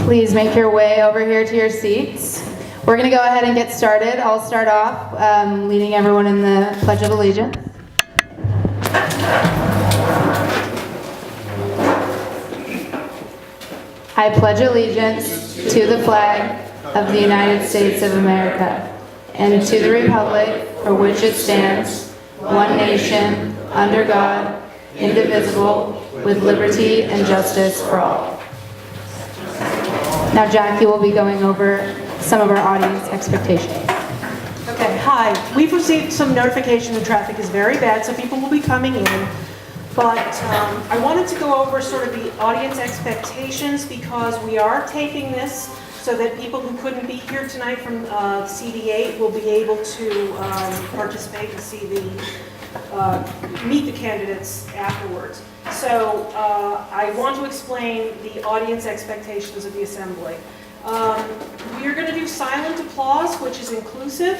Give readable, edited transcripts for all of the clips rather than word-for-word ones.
Please make your way over here to your seats. We're going to go ahead and get started. I'll start off leading everyone in the Pledge of Allegiance. I pledge allegiance to the flag of the United States of America and to the republic for which it stands, one nation, under God, indivisible, with liberty and justice for all. Now Jackie will be going over some of our audience expectations. Okay, hi. We've received some notification the traffic is very bad, so people will be coming in. But I wanted to go over sort of the audience expectations because we are taping this so that people who couldn't be here tonight from CD8 will be able to participate and see meet the candidates afterwards. So I want to explain the audience expectations of the assembly. We are going to do silent applause, which is inclusive.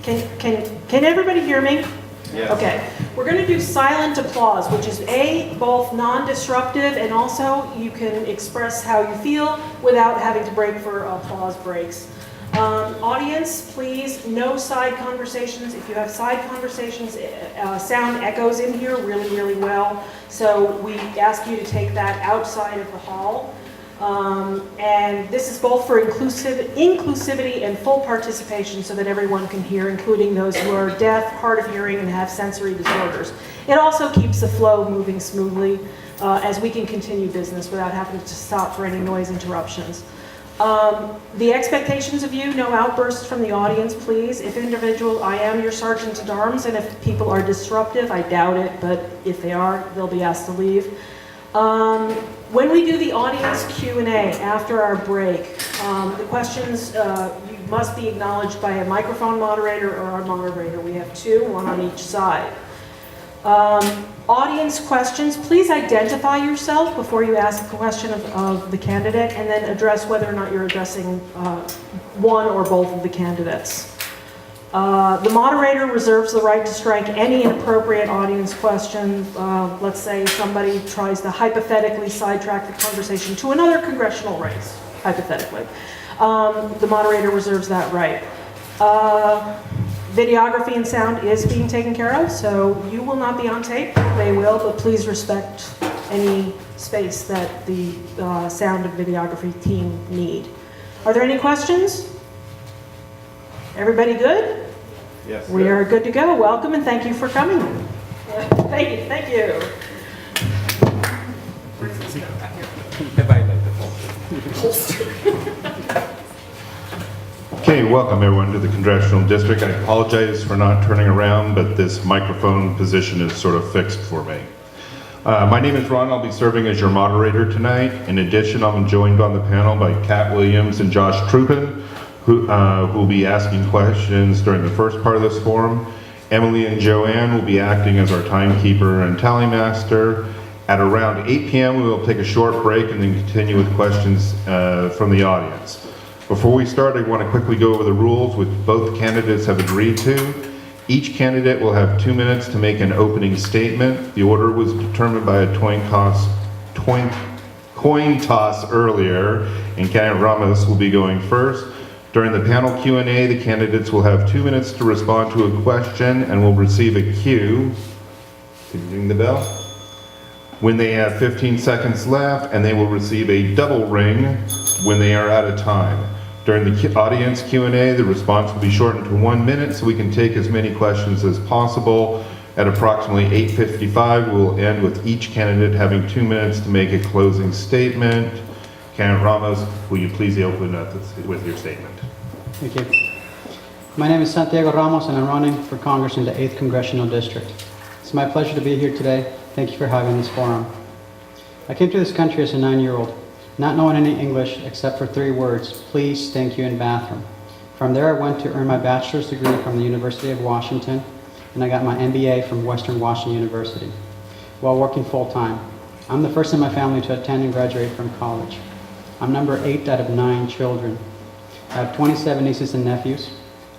Can everybody hear me? Yes. Okay. We're going to do silent applause, which is both non-disruptive and also you can express how you feel without having to break for applause breaks. Audience, please, no side conversations. If you have side conversations, sound echoes in here really, really well. So we ask you to take that outside of the hall. And this is both for inclusivity and full participation so that everyone can hear, including those who are deaf, hard of hearing, and have sensory disorders. It also keeps the flow moving smoothly as we can continue business without having to stop for any noise interruptions. The expectations of you, no outbursts from the audience, please. If individual, I am your sergeant at arms, and if people are disruptive, I doubt it, but if they are, they'll be asked to leave. When we do the audience Q&A after our break, the questions you must be acknowledged by a microphone moderator or our moderator. We have two, one on each side. Audience questions, please identify yourself before you ask a question of the candidate and then address whether or not you're addressing one or both of the candidates. The moderator reserves the right to strike any inappropriate audience question. Let's say somebody tries to hypothetically sidetrack the conversation to another congressional race, hypothetically. The moderator reserves that right. Videography and sound is being taken care of, so you will not be on tape. They will, but please respect any space that the sound and videography team need. Are there any questions? Everybody good? Yes. We are good to go. Welcome and thank you for coming. Thank you. Okay, welcome everyone to the Congressional District. I apologize for not turning around, but this microphone position is sort of fixed for me. My name is Ron. I'll be serving as your moderator tonight. In addition, I'm joined on the panel by Kat Williams and Josh Truppen, who will be asking questions during the first part of this forum. Emily and Joanne will be acting as our timekeeper and tally master. At around 8 p.m. we will take a short break and then continue with questions from the audience. Before we start, I want to quickly go over the rules which both candidates have agreed to. Each candidate will have 2 minutes to make an opening statement. The order was determined by a coin toss earlier, and Candidate Ramos will be going first. During the panel Q&A, the candidates will have 2 minutes to respond to a question and will receive a cue. Can you ring the bell? When they have 15 seconds left, and they will receive a double ring when they are out of time. During the audience Q&A, the response will be shortened to 1 minute so we can take as many questions as possible. At approximately 8:55, we will end with each candidate having 2 minutes to make a closing statement. Candidate Ramos, will you please open up with your statement? Thank you. My name is Santiago Ramos and I'm running for Congress in the 8th Congressional District. It's my pleasure to be here today. Thank you for having this forum. I came to this country as a 9-year-old, not knowing any English except for 3 words, please, thank you, and bathroom. From there I went to earn my bachelor's degree from the University of Washington, and I got my MBA from Western Washington University, while working full-time. I'm the first in my family to attend and graduate from college. I'm number 8 out of 9 children. I have 27 nieces and nephews.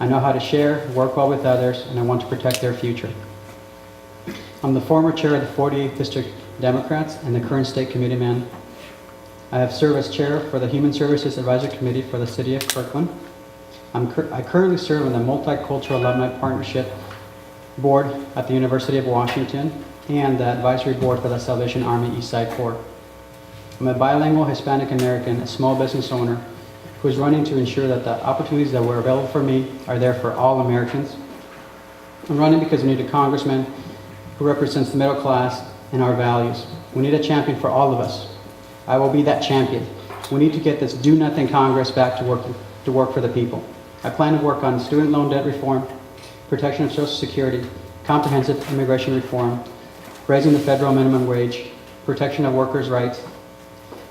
I know how to share, work well with others, and I want to protect their future. I'm the former chair of the 48th District Democrats and the current state committeeman I have served as chair for the Human Services Advisory Committee for the City of Kirkland. I currently serve on the Multicultural Alumni Partnership Board at the University of Washington and the Advisory Board for the Salvation Army Eastside Corps. I'm a bilingual Hispanic American, a small business owner who is running to ensure that the opportunities that were available for me are there for all Americans. I'm running because we need a congressman who represents the middle class and our values. We need a champion for all of us. I will be that champion. We need to get this do-nothing Congress back to work for the people. I plan to work on student loan debt reform, protection of Social Security, comprehensive immigration reform, raising the federal minimum wage, protection of workers' rights,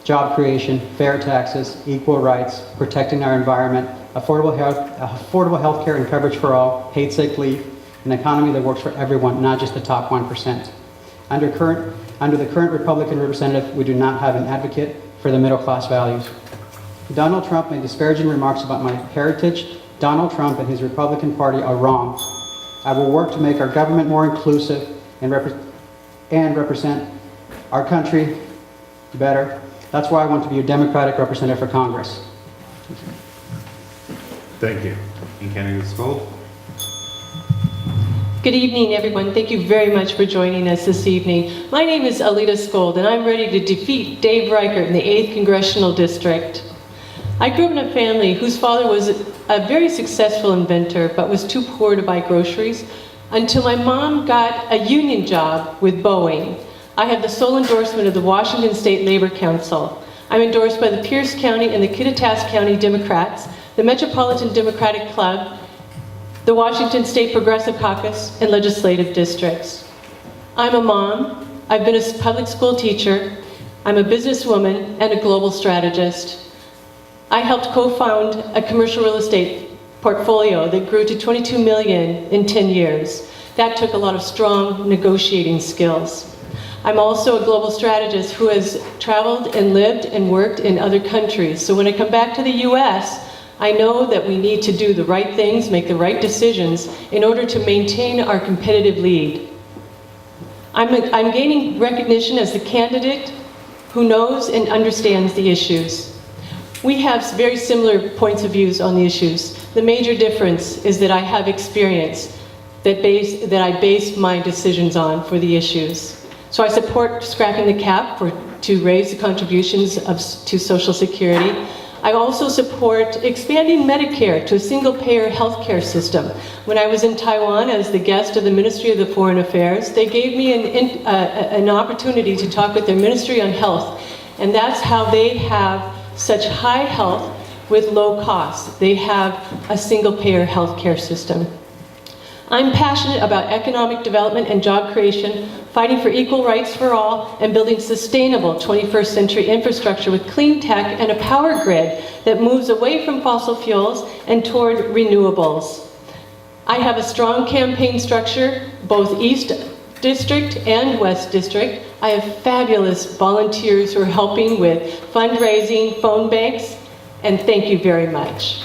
job creation, fair taxes, equal rights, protecting our environment, affordable health care and coverage for all, paid sick leave, an economy that works for everyone, not just the top 1%. Under the current Republican representative, we do not have an advocate for the middle class values. Donald Trump made disparaging remarks about my heritage. Donald Trump and his Republican Party are wrong. I will work to make our government more inclusive and represent our country better. That's why I want to be a Democratic representative for Congress. Thank you. And Alida Skold? Good evening, everyone. Thank you very much for joining us this evening. My name is Alida Skold, and I'm ready to defeat Dave Reichert in the 8th Congressional District. I grew up in a family whose father was a very successful inventor, but was too poor to buy groceries until my mom got a union job with Boeing. I have the sole endorsement of the Washington State Labor Council. I'm endorsed by the Pierce County and the Kittitas County Democrats, the Metropolitan Democratic Club, the Washington State Progressive Caucus, and legislative districts. I'm a mom, I've been a public school teacher, I'm a businesswoman and a global strategist. I helped co-found a commercial real estate portfolio that grew to $22 million in 10 years. That took a lot of strong negotiating skills. I'm also a global strategist who has traveled and lived and worked in other countries. So when I come back to the US, I know that we need to do the right things, make the right decisions in order to maintain our competitive lead. I'm gaining recognition as the candidate who knows and understands the issues. We have very similar points of views on the issues. The major difference is that I have experience that I base my decisions on for the issues. So I support scrapping the cap to raise the contributions to Social Security. I also support expanding Medicare to a single-payer healthcare system. When I was in Taiwan as the guest of the Ministry of the Foreign Affairs, they gave me an opportunity to talk with their Ministry on Health, and that's how they have such high health with low costs. They have a single-payer healthcare system. I'm passionate about economic development and job creation, fighting for equal rights for all, and building sustainable 21st century infrastructure with clean tech and a power grid that moves away from fossil fuels and toward renewables. I have a strong campaign structure, both East District and West District. I have fabulous volunteers who are helping with fundraising, phone banks, and thank you very much.